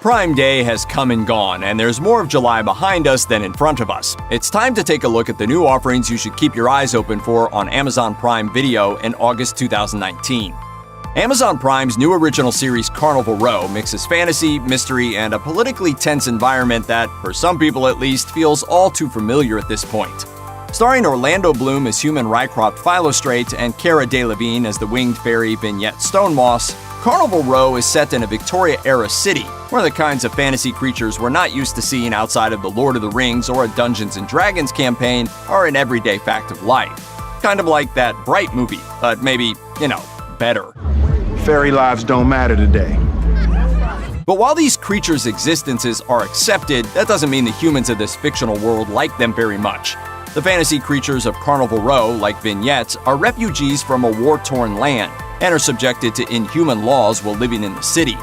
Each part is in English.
Prime Day has come and gone, and there's more of July behind us than in front of us. It's time to take a look at the new offerings you should keep your eyes open for on Amazon Prime Video in August 2019. Amazon Prime's new original series Carnival Row mixes fantasy, mystery, and a politically tense environment that, for some people at least, feels all too familiar at this point. Starring Orlando Bloom as human Rycroft Philostrate and Cara Delevingne as the winged fairy Vignette Stonemoss, Carnival Row is set in a Victoria-era city, where the kinds of fantasy creatures we're not used to seeing outside of the Lord of the Rings or a Dungeons & Dragons campaign are an everyday fact of life. Kind of like that Bright movie, but maybe, better. Fairy lives don't matter today. But while these creatures' existences are accepted, that doesn't mean the humans of this fictional world like them very much. The fantasy creatures of Carnival Row, like Vignettes, are refugees from a war-torn land and are subjected to inhuman laws while living in the city.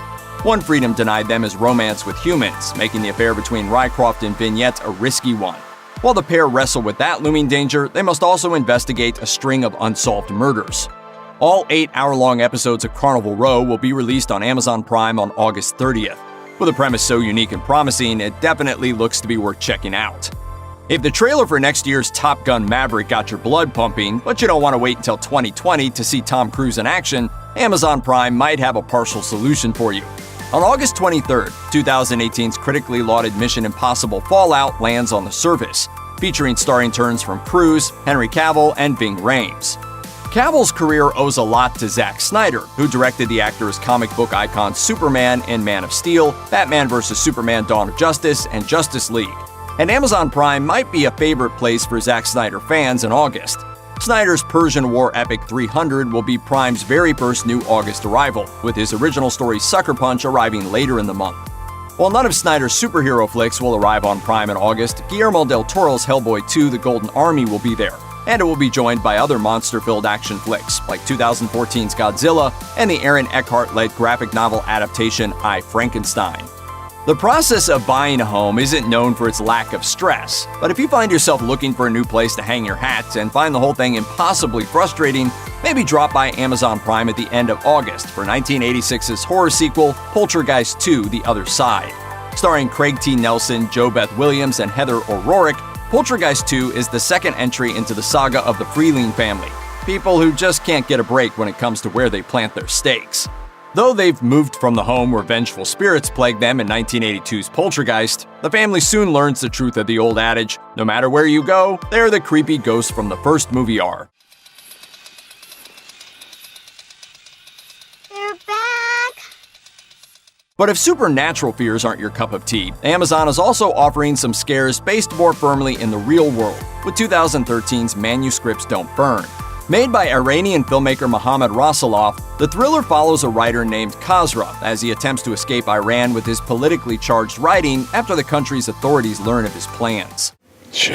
One freedom denied them is romance with humans, making the affair between Rycroft and Vignette a risky one. While the pair wrestle with that looming danger, they must also investigate a string of unsolved murders. All 8-hour-long episodes of Carnival Row will be released on Amazon Prime on August 30th. With a premise so unique and promising, it definitely looks to be worth checking out. If the trailer for next year's Top Gun Maverick got your blood pumping, but you don't want to wait until 2020 to see Tom Cruise in action, Amazon Prime might have a partial solution for you. On August 23rd, 2018's critically lauded Mission Impossible Fallout lands on the service, featuring starring turns from Cruise, Henry Cavill, and Ving Rhames. Cavill's career owes a lot to Zack Snyder, who directed the actor's comic book icon Superman in Man of Steel, Batman vs. Superman: Dawn of Justice, and Justice League. And Amazon Prime might be a favorite place for Zack Snyder fans in August. Snyder's Persian War epic 300 will be Prime's very first new August arrival, with his original story Sucker Punch arriving later in the month. While none of Snyder's superhero flicks will arrive on Prime in August, Guillermo del Toro's Hellboy 2: The Golden Army will be there, and it will be joined by other monster-filled action flicks like 2014's Godzilla and the Aaron Eckhart-led graphic novel adaptation I, Frankenstein. The process of buying a home isn't known for its lack of stress, but if you find yourself looking for a new place to hang your hat and find the whole thing impossibly frustrating, maybe drop by Amazon Prime at the end of August for 1986's horror sequel Poltergeist 2: The Other Side. Starring Craig T. Nelson, JoBeth Williams, and Heather O'Rourke, Poltergeist 2 is the second entry into the saga of the Freeling family, people who just can't get a break when it comes to where they plant their stakes. Though they've moved from the home where vengeful spirits plagued them in 1982's Poltergeist, the family soon learns the truth of the old adage, no matter where you go, there the creepy ghosts from the first movie are. They're back! But if supernatural fears aren't your cup of tea, Amazon is also offering some scares based more firmly in the real world, with 2013's Manuscripts Don't Burn. Made by Iranian filmmaker Mohammad Rasoloff, the thriller follows a writer named Khazra as he attempts to escape Iran with his politically charged writing after the country's authorities learn of his plans. In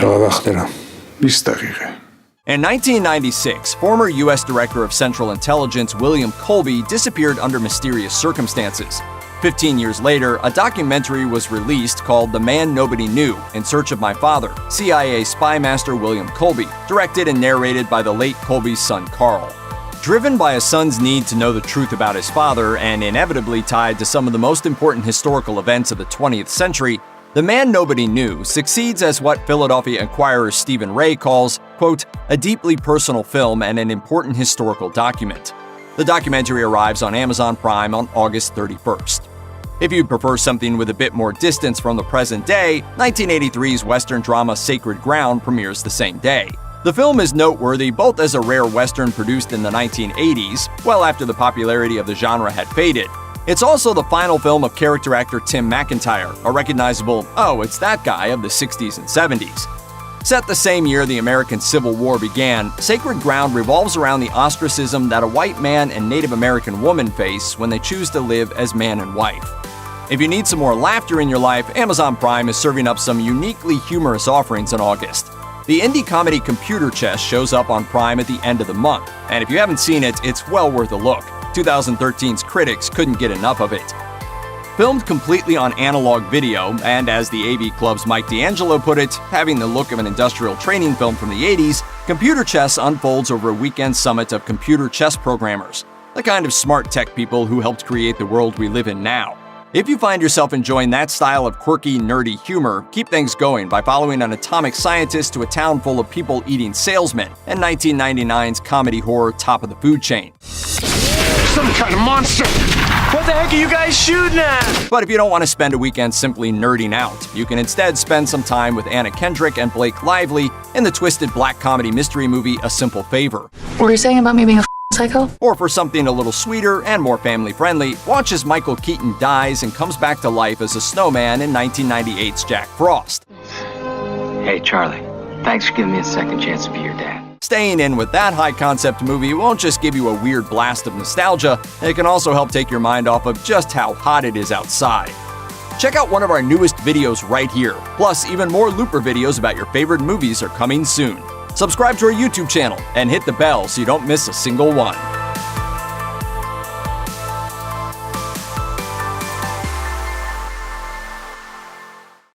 1996, former U.S. Director of Central Intelligence William Colby disappeared under mysterious circumstances. 15 years later, a documentary was released called The Man Nobody Knew: In Search of My Father, CIA spy master William Colby, directed and narrated by the late Colby's son Carl. Driven by a son's need to know the truth about his father and inevitably tied to some of the most important historical events of the 20th century, The Man Nobody Knew succeeds as what Philadelphia Inquirer Stephen Ray calls, quote, a deeply personal film and an important historical document. The documentary arrives on Amazon Prime on August 31st. If you'd prefer something with a bit more distance from the present day, 1983's Western drama Sacred Ground premieres the same day. The film is noteworthy both as a rare Western produced in the 1980s, well after the popularity of the genre had faded. It's also the final film of character actor Tim McIntyre, a recognizable, oh, it's that guy of the 60s and 70s. Set the same year the American Civil War began, Sacred Ground revolves around the ostracism that a white man and Native American woman face when they choose to live as man and wife. If you need some more laughter in your life, Amazon Prime is serving up some uniquely humorous offerings in August. The indie comedy Computer Chess shows up on Prime at the end of the month, and if you haven't seen it, it's well worth a look. 2013's critics couldn't get enough of it. Filmed completely on analog video, and as the AV Club's Mike D'Angelo put it, having the look of an industrial training film from the 80s, Computer Chess unfolds over a weekend summit of computer chess programmers, the kind of smart tech people who helped create the world we live in now. If you find yourself enjoying that style of quirky, nerdy humor, keep things going by following an atomic scientist to a town full of people eating salesmen and 1999's comedy horror Top of the Food Chain. Some kind of monster! What the heck are you guys shooting at? But if you don't want to spend a weekend simply nerding out, you can instead spend some time with Anna Kendrick and Blake Lively in the twisted black comedy mystery movie A Simple Favor. What were you saying about me being a psycho? Or for something a little sweeter and more family-friendly, watch as Michael Keaton dies and comes back to life as a snowman in 1998's Jack Frost. Hey, Charlie. Thanks for giving me a second chance to be your dad. Staying in with that high-concept movie won't just give you a weird blast of nostalgia, it can also help take your mind off of just how hot it is outside. Check out one of our newest videos right here. Plus, even more Looper videos about your favorite movies are coming soon. Subscribe to our YouTube channel and hit the bell so you don't miss a single one.